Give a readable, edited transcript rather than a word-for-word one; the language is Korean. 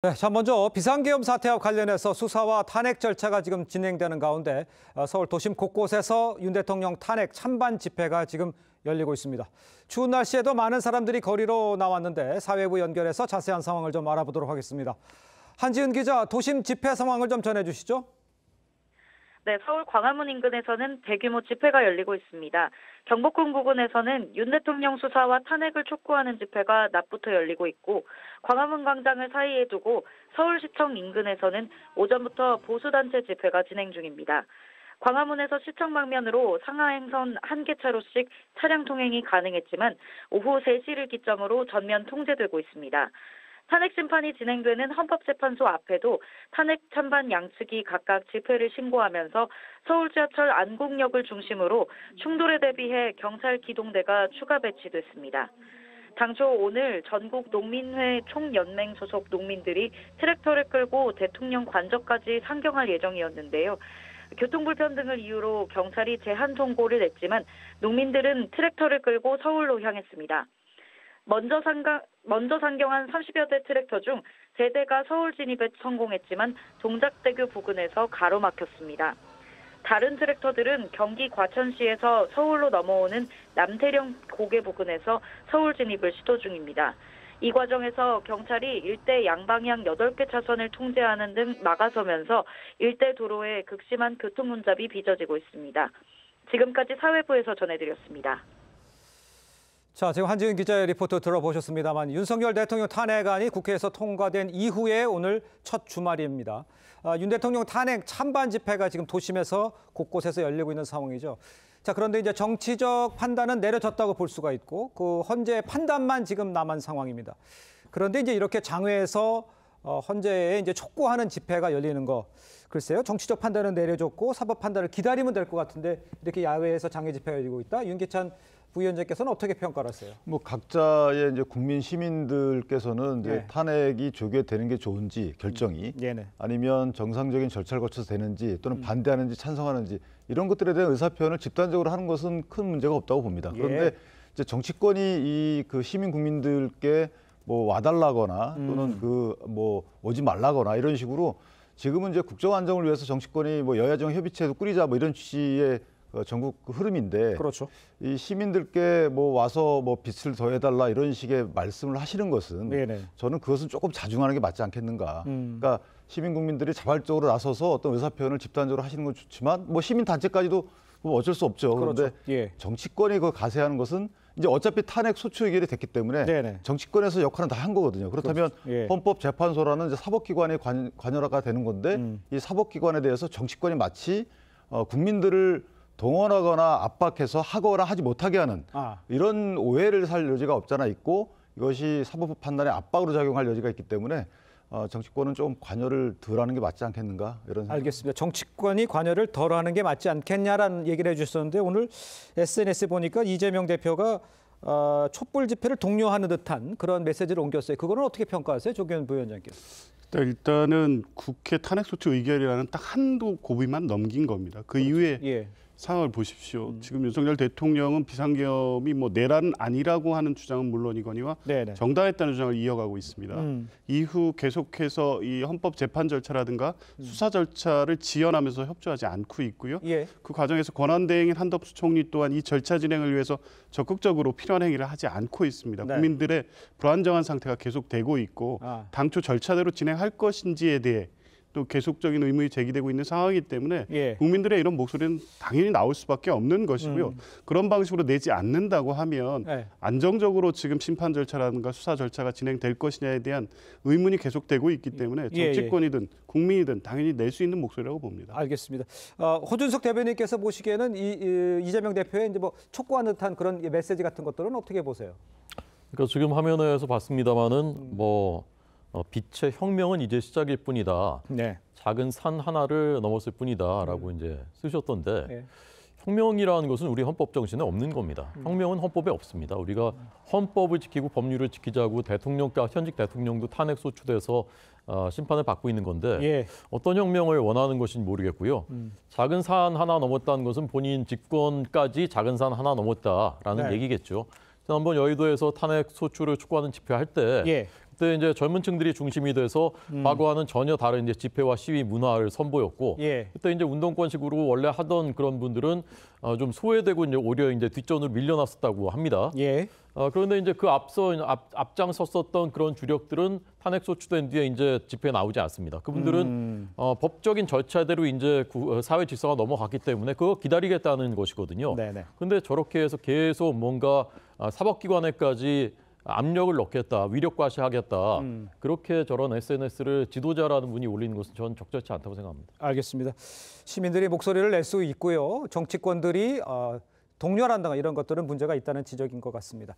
네, 자 먼저 비상계엄 사태와 관련해서 수사와 탄핵 절차가 지금 진행되는 가운데 서울 도심 곳곳에서 윤 대통령 탄핵 찬반 집회가 지금 열리고 있습니다. 추운 날씨에도 많은 사람들이 거리로 나왔는데 사회부 연결해서 자세한 상황을 좀 알아보도록 하겠습니다. 한지은 기자, 도심 집회 상황을 좀 전해주시죠. 네, 서울 광화문 인근에서는 대규모 집회가 열리고 있습니다. 경복궁 부근에서는 윤 대통령 수사와 탄핵을 촉구하는 집회가 낮부터 열리고 있고, 광화문 광장을 사이에 두고 서울시청 인근에서는 오전부터 보수단체 집회가 진행 중입니다. 광화문에서 시청 방면으로 상하행선 한 개 차로씩 차량 통행이 가능했지만 오후 3시를 기점으로 전면 통제되고 있습니다. 탄핵 심판이 진행되는 헌법재판소 앞에도 탄핵 찬반 양측이 각각 집회를 신고하면서 서울 지하철 안국역을 중심으로 충돌에 대비해 경찰 기동대가 추가 배치됐습니다. 당초 오늘 전국 농민회 총연맹 소속 농민들이 트랙터를 끌고 대통령 관저까지 상경할 예정이었는데요. 교통불편 등을 이유로 경찰이 제한 통고를 냈지만 농민들은 트랙터를 끌고 서울로 향했습니다. 먼저 상경한 30여 대 트랙터 중 3대가 서울 진입에 성공했지만 동작대교 부근에서 가로막혔습니다. 다른 트랙터들은 경기 과천시에서 서울로 넘어오는 남태령 고개 부근에서 서울 진입을 시도 중입니다. 이 과정에서 경찰이 일대 양방향 8개 차선을 통제하는 등 막아서면서 일대 도로에 극심한 교통혼잡이 빚어지고 있습니다. 지금까지 사회부에서 전해드렸습니다. 자, 지금 한지은 기자의 리포트 들어보셨습니다만 윤석열 대통령 탄핵안이 국회에서 통과된 이후에 오늘 첫 주말입니다. 윤 대통령 탄핵 찬반 집회가 지금 도심에서 곳곳에서 열리고 있는 상황이죠. 자, 그런데 이제 정치적 판단은 내려졌다고 볼 수가 있고 그 헌재의 판단만 지금 남은 상황입니다. 그런데 이제 이렇게 장외에서 헌재에 이제 촉구하는 집회가 열리는 거, 글쎄요, 정치적 판단은 내려졌고 사법 판단을 기다리면 될 것 같은데 이렇게 야외에서 장외 집회가 열리고 있다. 윤기찬 부위원장께서는 어떻게 평가를 하세요? 각자의 이제 국민 시민들께서는 이제 네. 탄핵이 조계되는 게 좋은지 결정이 아니면 정상적인 절차를 거쳐서 되는지 또는 반대하는지 찬성하는지 이런 것들에 대한 의사표현을 집단적으로 하는 것은 큰 문제가 없다고 봅니다. 그런데 이제 정치권이 이 그 시민 국민들께 뭐 와달라거나 또는 오지 말라거나 이런 식으로 지금은 이제 국정 안정을 위해서 정치권이 뭐 여야정 협의체도 꾸리자 뭐 이런 취지의 전국 흐름인데, 그렇죠. 이 시민들께 뭐 와서 뭐 빛을 더해달라 이런 식의 말씀을 하시는 것은 저는 그것은 조금 자중하는 게 맞지 않겠는가. 그러니까 시민 국민들이 자발적으로 나서서 어떤 의사표현을 집단적으로 하시는 건 좋지만 뭐 시민 단체까지도 뭐 어쩔 수 없죠. 그런데 정치권이 그 가세하는 것은 이제 어차피 탄핵 소추 의결이 됐기 때문에 정치권에서 역할은 다 한 거거든요. 그렇다면 헌법재판소라는 이제 사법기관의 관여가 되는 건데 이 사법기관에 대해서 정치권이 마치 국민들을 동원하거나 압박해서 하거나 하지 못하게 하는 이런 오해를 살 여지가 없잖아 있고, 이것이 사법 판단에 압박으로 작용할 여지가 있기 때문에 정치권은 좀 관여를 덜하는 게 맞지 않겠는가, 이런 생각. 알겠습니다. 정치권이 관여를 덜하는 게 맞지 않겠냐라는 얘기를 해주셨는데 오늘 SNS에 보니까 이재명 대표가 촛불 집회를 독려하는 듯한 그런 메시지를 옮겼어요. 그거는 어떻게 평가하세요, 조규현 부위원장께서? 일단은 국회 탄핵소추 의결이라는 딱 한도 고비만 넘긴 겁니다. 그 이후에 상황을 보십시오. 지금 윤석열 대통령은 비상계엄이 뭐 내란은 아니라고 하는 주장은 물론이거니와 정당했다는 주장을 이어가고 있습니다. 이후 계속해서 이 헌법재판 절차라든가 수사 절차를 지연하면서 협조하지 않고 있고요. 그 과정에서 권한대행인 한덕수 총리 또한 이 절차 진행을 위해서 적극적으로 필요한 행위를 하지 않고 있습니다. 국민들의 불안정한 상태가 계속되고 있고 당초 절차대로 진행할 것인지에 대해 또 계속적인 의문이 제기되고 있는 상황이기 때문에 국민들의 이런 목소리는 당연히 나올 수밖에 없는 것이고요. 그런 방식으로 내지 않는다고 하면 안정적으로 지금 심판 절차라든가 수사 절차가 진행될 것이냐에 대한 의문이 계속되고 있기 때문에 정치권이든 국민이든 당연히 낼 수 있는 목소리라고 봅니다. 알겠습니다. 호준석 대변인께서 보시기에는 이재명 대표의 이제 뭐 촉구하는 듯한 그런 메시지 같은 것들은 어떻게 보세요? 그러니까 지금 화면에서 봤습니다마는 빛의 혁명은 이제 시작일 뿐이다. 작은 산 하나를 넘었을 뿐이다라고 이제 쓰셨던데 혁명이라는 것은 우리 헌법 정신에 없는 겁니다. 혁명은 헌법에 없습니다. 우리가 헌법을 지키고 법률을 지키자고 현직 대통령도 탄핵 소추돼서 심판을 받고 있는 건데 어떤 혁명을 원하는 것인지 모르겠고요. 작은 산 하나 넘었다는 것은 본인 집권까지 작은 산 하나 넘었다라는 얘기겠죠. 지난번 여의도에서 탄핵 소추를 촉구하는 집회할 때 그때 이제 젊은층들이 중심이 돼서 과거와는 전혀 다른 이제 집회와 시위 문화를 선보였고 그때 이제 운동권식으로 원래 하던 그런 분들은 좀 소외되고 이제 오히려 이제 뒷전으로 밀려났었다고 합니다. 그런데 이제 그 앞장섰었던 그런 주력들은 탄핵 소추된 뒤에 이제 집회에 나오지 않습니다. 그분들은 법적인 절차대로 이제 사회 질서가 넘어갔기 때문에 그거 기다리겠다는 것이거든요. 그런데 저렇게 해서 계속 뭔가 사법기관에까지 압력을 넣겠다, 위력과시하겠다. 그렇게 저런 SNS를 지도자라는 분이 올리는 것은 저는 적절치 않다고 생각합니다. 알겠습니다. 시민들이 목소리를 낼 수 있고요. 정치권들이 동렬한다거나 이런 것들은 문제가 있다는 지적인 것 같습니다.